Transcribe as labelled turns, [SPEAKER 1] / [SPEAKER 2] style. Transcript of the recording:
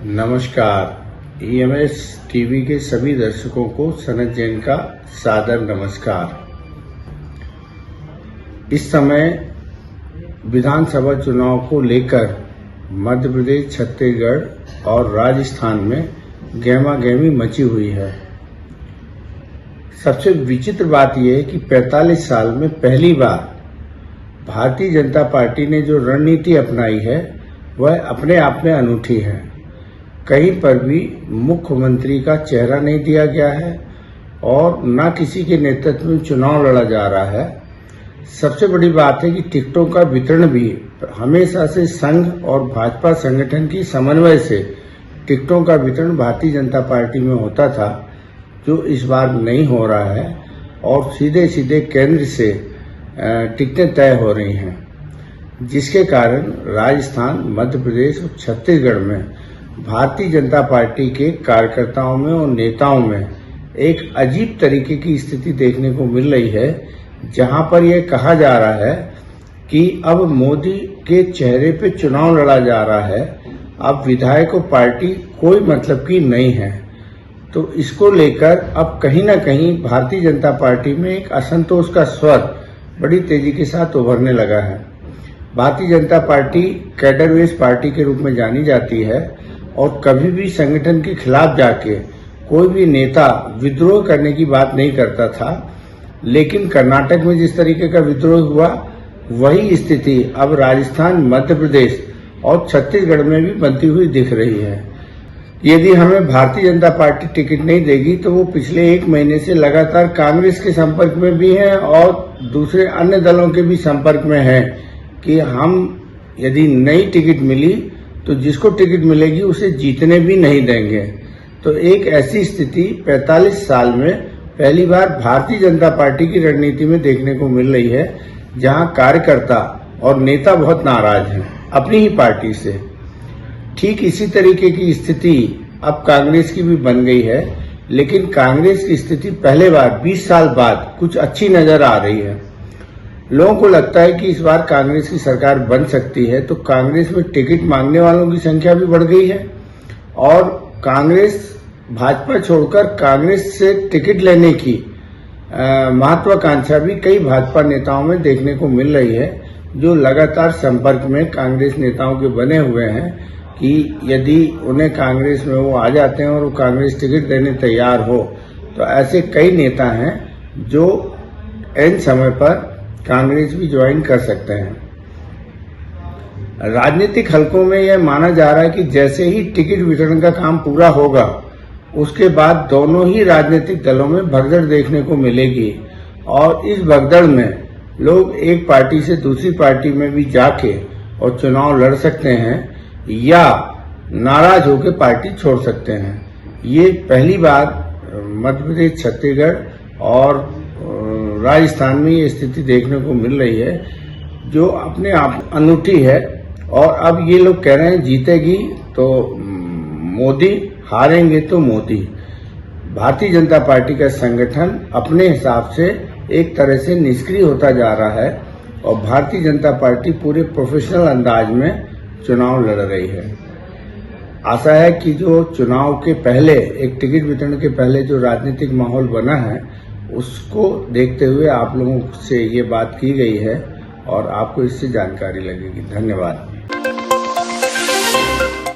[SPEAKER 1] नमस्कार। EMS TV के सभी दर्शकों को सनत जैन का सादर नमस्कार। इस समय विधानसभा चुनाव को लेकर मध्य प्रदेश, छत्तीसगढ़ और राजस्थान में गहमागहमी मची हुई है। सबसे विचित्र बात यह है कि 45 साल में पहली बार भारतीय जनता पार्टी ने जो रणनीति अपनाई है वह अपने आप में अनूठी है। कहीं पर भी मुख्यमंत्री का चेहरा नहीं दिया गया है और न किसी के नेतृत्व में चुनाव लड़ा जा रहा है। सबसे बड़ी बात है कि टिकटों का वितरण भी हमेशा से संघ और भाजपा संगठन की समन्वय से टिकटों का वितरण भारतीय जनता पार्टी में होता था, जो इस बार नहीं हो रहा है और सीधे सीधे केंद्र से टिकटें तय हो रही हैं, जिसके कारण राजस्थान, मध्य प्रदेश और छत्तीसगढ़ में भारतीय जनता पार्टी के कार्यकर्ताओं में और नेताओं में एक अजीब तरीके की स्थिति देखने को मिल रही है, जहां पर यह कहा जा रहा है कि अब मोदी के चेहरे पे चुनाव लड़ा जा रहा है। अब विधायक और पार्टी कोई मतलब की नहीं है। तो इसको लेकर अब कहीं ना कहीं भारतीय जनता पार्टी में एक असंतोष का स्वर बड़ी तेजी के साथ उभरने लगा है। Bharatiya Janata party cadre based party के रूप में जानी जाती है और कभी भी संगठन के खिलाफ जाके कोई भी नेता विद्रोह करने की बात नहीं करता था, लेकिन कर्नाटक में जिस तरीके का विद्रोह हुआ वही स्थिति अब राजस्थान, मध्य प्रदेश और छत्तीसगढ़ में भी बनती हुई दिख रही है। यदि हमें भारतीय जनता पार्टी टिकट नहीं देगी तो वो पिछले 1 महीने से लगातार कांग्रेस के संपर्क में भी हैं और दूसरे अन्य दलों के भी संपर्क में हैं कि हम यदि नई टिकट मिली तो जिसको टिकट मिलेगी उसे जीतने भी नहीं देंगे। तो एक ऐसी स्थिति 45 साल में पहली बार भारतीय जनता पार्टी की रणनीति में देखने को मिल रही है, जहां कार्यकर्ता और नेता बहुत नाराज हैं अपनी ही पार्टी से। ठीक इसी तरीके की स्थिति अब कांग्रेस की भी बन गई है, लेकिन कांग्रेस की स्थिति पहले बार 20 साल बाद कुछ अच्छी नजर आ रही है। लोगों को लगता है कि इस बार कांग्रेस की सरकार बन सकती है, तो कांग्रेस में टिकट मांगने वालों की संख्या भी बढ़ गई है और कांग्रेस भाजपा छोड़कर कांग्रेस से टिकट लेने की महत्वाकांक्षा भी कई भाजपा नेताओं में देखने को मिल रही है, जो लगातार संपर्क में कांग्रेस नेताओं के बने हुए हैं कि यदि उन्हें कांग्रेस में वो आ जाते हैं और वो कांग्रेस टिकट देने तैयार हो, तो ऐसे कई नेता हैं जो एन समय पर कांग्रेस भी ज्वाइन कर सकते हैं। राजनीतिक हलकों में यह माना जा रहा है कि जैसे ही टिकट वितरण का काम पूरा होगा उसके बाद दोनों ही राजनीतिक दलों में भगदड़ देखने को मिलेगी और इस भगदड़ में लोग एक पार्टी से दूसरी पार्टी में भी जाके और चुनाव लड़ सकते हैं या नाराज होकर पार्टी छोड़ सकते हैं। ये पहली बार मध्य प्रदेश, छत्तीसगढ़ और राजस्थान में ये स्थिति देखने को मिल रही है, जो अपने आप अनूठी है। और अब ये लोग कह रहे हैं जीतेगी तो मोदी, हारेंगे तो मोदी। भारतीय जनता पार्टी का संगठन अपने हिसाब से एक तरह से निष्क्रिय होता जा रहा है और भारतीय जनता पार्टी पूरे प्रोफेशनल अंदाज में चुनाव लड़ रही है। आशा है कि जो चुनाव के पहले, एक टिकट वितरण के पहले जो राजनीतिक माहौल बना है उसको देखते हुए आप लोगों से ये बात की गई है और आपको इससे जानकारी लगेगी। धन्यवाद।